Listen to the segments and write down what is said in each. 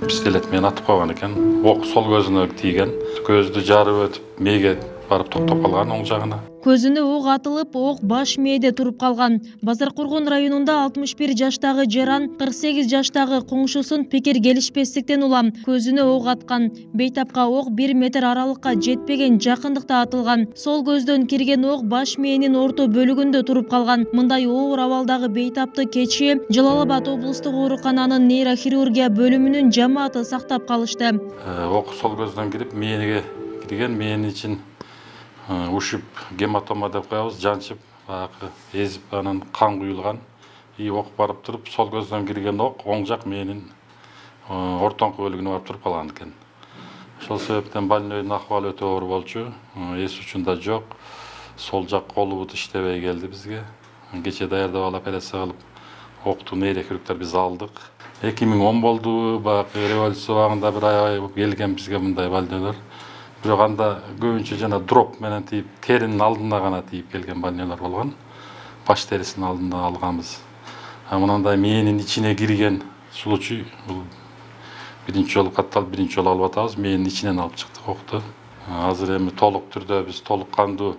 Пистолет менен атып койгон экен. Ок сол көзүнө тийген. Көздү жарып өтүп, мээге барып токтоп калган оң жагына. Көзүнө ок атылып, ок баш мээде туруп калган. Базаркоргон районунда 61 жаштагы Жаран 48 жаштагы коңшусун пикир келишпестиктен улам көзүнө ок аткан. Бейтапка ок 1 метр аралыкка жетпеген жакындыкта атылган. Сол көздөн кирген ок баш мээнин орто бөлүгүндө туруп калган. Мындай оор абалдагы бейтапты кечээ Жалал-Абад облустук оорукананын нейрохирургия бөлүмүнүн жамааты сактап калышты. Ок сол көздөн кирип мээге кирген, мээнин ичин ушуп гематома деп коебуз, жанчып, эзип анан кан куюлган. Ок барып туруп, сол көздөн кирген ок оң жак мээнин ортоңку бөлүгүнө барып туруп калган экен. Ошол себептен больнойдун акыбалы өтө оор болчу, эс учунда жок. Сол жак колу буту иштебей келди бизге. Кечээ даярдап алып операция кылып, окту нейрохирургтар биз алдык. 2010 болду, баягы революция убагында бир аябай келген бизге мындай больнойлор. Бирок анда көбүнчө жана дроп менен тийип, теринин алдына гана тийип келген больнойлор болгон. Баш терисинин алдына алганбыз. Мынандай мээнин ичине кирген случай бул биринчи жолу катталып, биринчи жолу алып атабыз. Мээнин ичинен алып чыктык окту. Азыр эми толук түрдө биз толук кандуу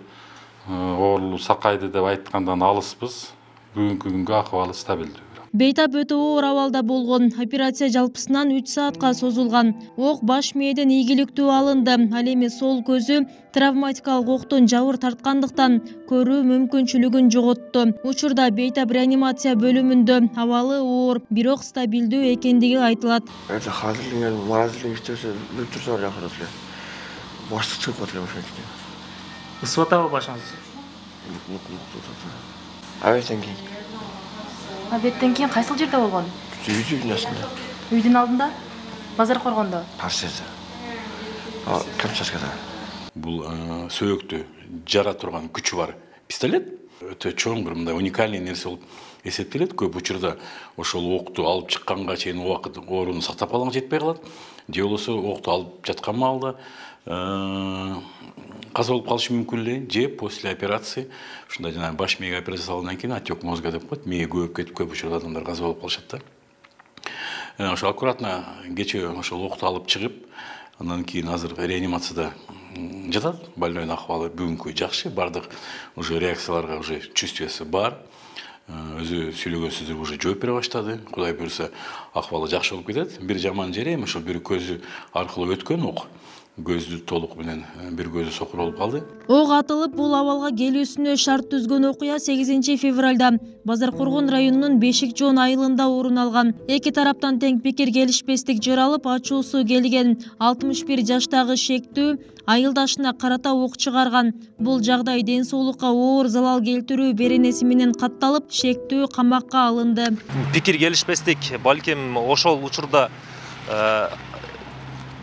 оорулуу сакайды деп айткандан алыспыз. Бүгүнкү күнгө акыбалы стабилдүү. Бейтап өтө оор абалда болгон. Операция жалпысынан 3 саатка созулган. Ок баш мээден ийгиликтүү алынды. Ал эми сол көзү травматикалык октун жабыр тарткандыктан көрүү мүмкүнчүлүгүн жоготту. Учурда бейтап реанимация бөлүмүндө, абалы оор, бирок стабилдүү экендиги айтылат. Ысып атабы башыңыз? Абеттен кийин кайсыл жерде болгон? Үйдүн астында. Үйдүн алдында? Базаркоргондо? Парседе. Камчаткада. Бул сөөктү жара турган күчү бар пистолет. Өтө чоң бир мындай уникальный нерсе болуп эсептелет. Көп учурда ошол окту алып чыкканга чейин убакыт ооруну сактап калганга жетпей калат. Же болбосо окту алып жаткан маалда каза болуп калышы мүмкүн эле, же после операции, ушундай жана баш мээге операция салгандан кийин отек мозга деп коет, мээ көбөп кетип көп учурда адамдар каза болуп калышат да. Ошо аккуратно кечээ ошол окту алып чыгып, андан кийин азыр реанимацияда жатат. Больнойдун акыбалы бүгүнкү жакшы, бардык уже реакцияларга уже чувствиясы бар. Өзү сүйлөгөн сөздөр уже жооп бере баштады. Кудай буйруса акыбалы жакшы болуп кетет. Бир жаман жери эми ошол бир көзү аркылуу өткөн ок. Көздү толук менен бир көзү сокур болуп калды. Ок атылып, бул абалга келүүсүнө шарт түзгөн окуя 8 февралда Базаркоргон районунун Бешик Жоон айылында орун алган. Эки тараптан тең пикир келишпестик жаралып, ачуусу келген 61 жаштагы шектүү айылдашына карата ок чыгарган. Бул жагдай ден соолукка оор залал келтирүү беренеси менен катталып, шектүү камакка алынды. Пикир келишпестик балким ошол учурда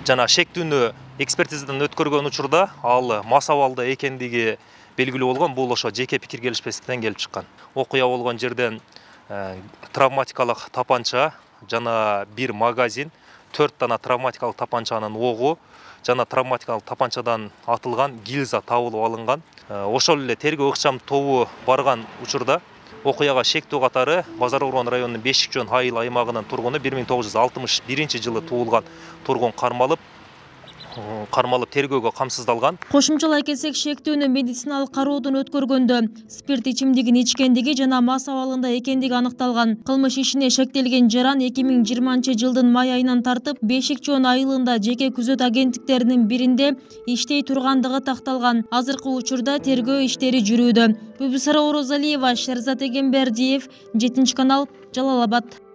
жана шектүүнү экспертизадан өткөргөн учурда ал мас абалда экендиги белгилүү болгон. Бул ошо жеке пикир келишпестиктен келип чыккан. Окуя болгон жерден травматикалык тапанча жана бир магазин, 4 дана травматикалык тапанчанын огу жана травматикалык тапанчадан атылган гильза табылып алынган. Ошол эле тергөө ыкчам тобу барган учурда окуяга шектүү катары Базаркоргон районунун Бешик Жоон айыл аймагынын тургуну 1961 жылы туулган тургун кармалып тергөөгө камсыздалган. Кошумчалай кетсек, шектүүнү медициналык кароодон өткөргөндө спирт ичимдигин ичкендиги жана мас абалында экендиги аныкталган. Кылмыш ишине шектелген Жаран 2020 жылдын май айынан тартып Бешик Жоон айылында жеке күзөт агенттиктеринин биринде иштей тургандыгы такталган. Азыркы учурда тергөө иштери жүрүүдө. Бүбүсара Орозалиева, Шерзат Эгембердиев, 7 канал, Жалал-Абад.